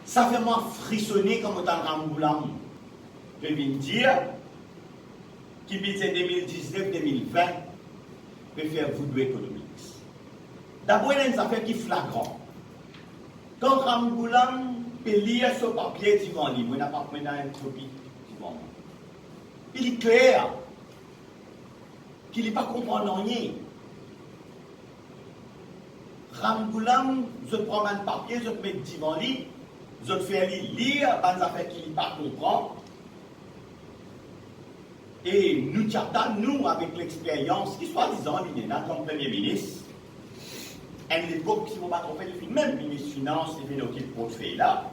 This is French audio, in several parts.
Ça fait moi frissonner comme autant Ramboulam. Je viens de dire, qui budget 2019-2020, peut faire voodoo économique. D'abord, il y a une affaire qui est flagrante. Quand Ramboulam peut lire ce papier devant lui, il n'a pas pris une copie devant. Il est clair qu'il n'est pas comprendre rien. Ramboulam, je prends un papier, je mets devant lui, je fais lire des affaires qu'il n'est pas comprendre. Et nous, nous, avec l'expérience, qui soi-disant, il est là comme Premier ministre, à une époque, si vous ne pas tromper, il fait même ministre des Finances, il fait notre portefeuille là.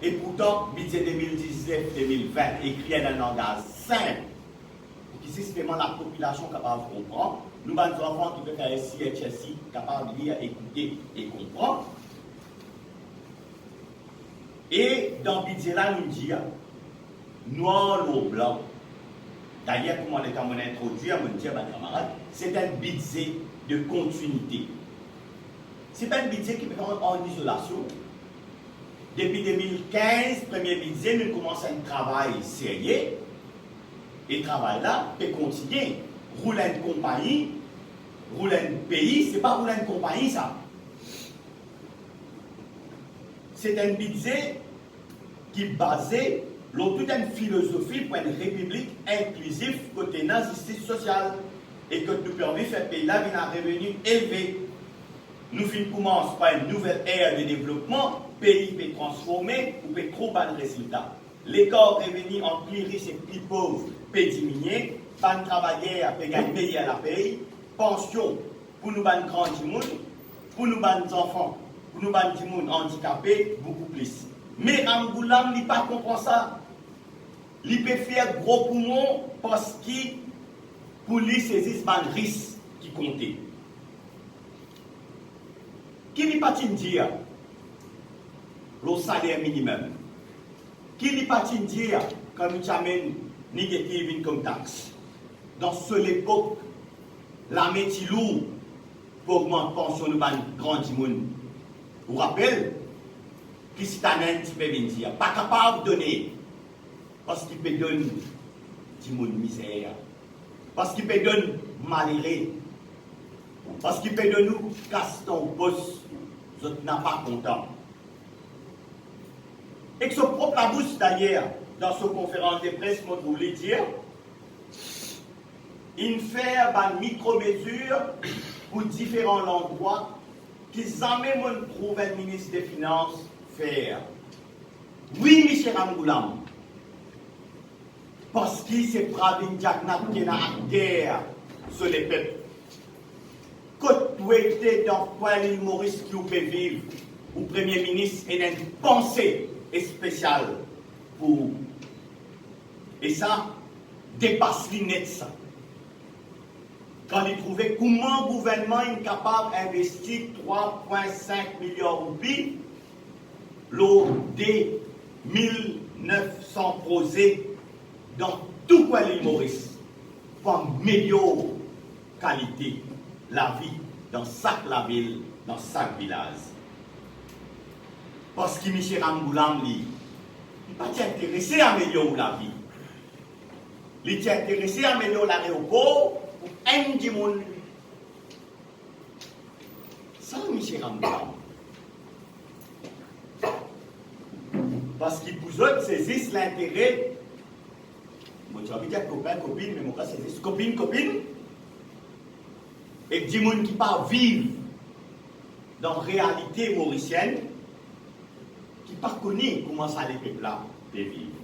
Et pourtant, budget 2019-2020, écrit dans un langage simple, qui systématiquement la population capable de comprendre. Nous, les enfants qui peuvent faire SI, capables de lire, écouter et comprendre. Et dans le budget là, nous disons, noir ou blanc. D'ailleurs, comme on est en introduit, on me dit, mes camarades, c'est un budget de continuité. Ce n'est pas un budget qui peut être en isolation. Depuis 2015, premier budget, nous commençons un travail sérieux. Et le travail là peut continuer. Rouler une compagnie, rouler un pays, ce n'est pas rouler une compagnie ça. C'est un budget qui est basé sur toute une philosophie pour une république inclusive côté la justice sociale et que nous permet de faire payer là un revenu élevé. Nous commençons par une nouvelle ère de développement, le pays peut transformer ou peut trop bas de résultats. L'écart revenu entre plus riches et plus pauvres peut diminuer, pas de travailleurs peut gagner payer à la paye, pension pour nous ban grands monde, pour nous ban enfants, pour nous ban monde handicapés, beaucoup plus. Mais Ramboulam n'est pas comprend ça. Il peut faire gros poumon parce qu'il pour lui saisir le risque qui comptait. Qui n'est pas dire le salaire minimum? Qui n'est pas dire quand nous amènons négative income tax? Dans cette époque, la métier lourd pour augmenter la pension de grand monde. Vous rappelez? Qui c'est un qui peut dire, pas capable de donner, parce qu'il peut donner du monde misère, parce qu'il peut donner malheureux, parce qu'il peut donner nous casse ton poste, je n'ai pas content. Et que ce propre la bouche d'ailleurs, dans cette conférence de presse, moi je voulais dire, il fait une micro-mesure pour différents endroits qui jamais me trouve un ministre des Finances faire. Oui, M. Ramboulam, parce que c'est Pravin Jacknap qui est en guerre sur les peuples. Côte ouest dans quoi l'île Maurice qui peut vivre, ou Premier ministre, et une pensée spéciale pour. Et ça dépasse l'inet ça. Quand il trouvait comment le gouvernement est capable d'investir 3,5 milliards de roupies, l'eau des 1900 projets dans tout l'île Maurice pour améliorer la qualité la vie dans chaque la ville, dans chaque village. Parce que M. Ramboulam, il n'est pas intéressé à améliorer la vie. Il est intéressé à améliorer l'aéroport pour un du monde. Ça, M. Ramboulam. Parce qu'il vous autres saisissent l'intérêt. Moi, j'ai envie de dire copain, copine, mais moi, saisissent copine, copine. Et des gens qui ne peuvent pas vivre dans la réalité mauricienne, qui ne connaissent pas comment ça les peuples là vivre.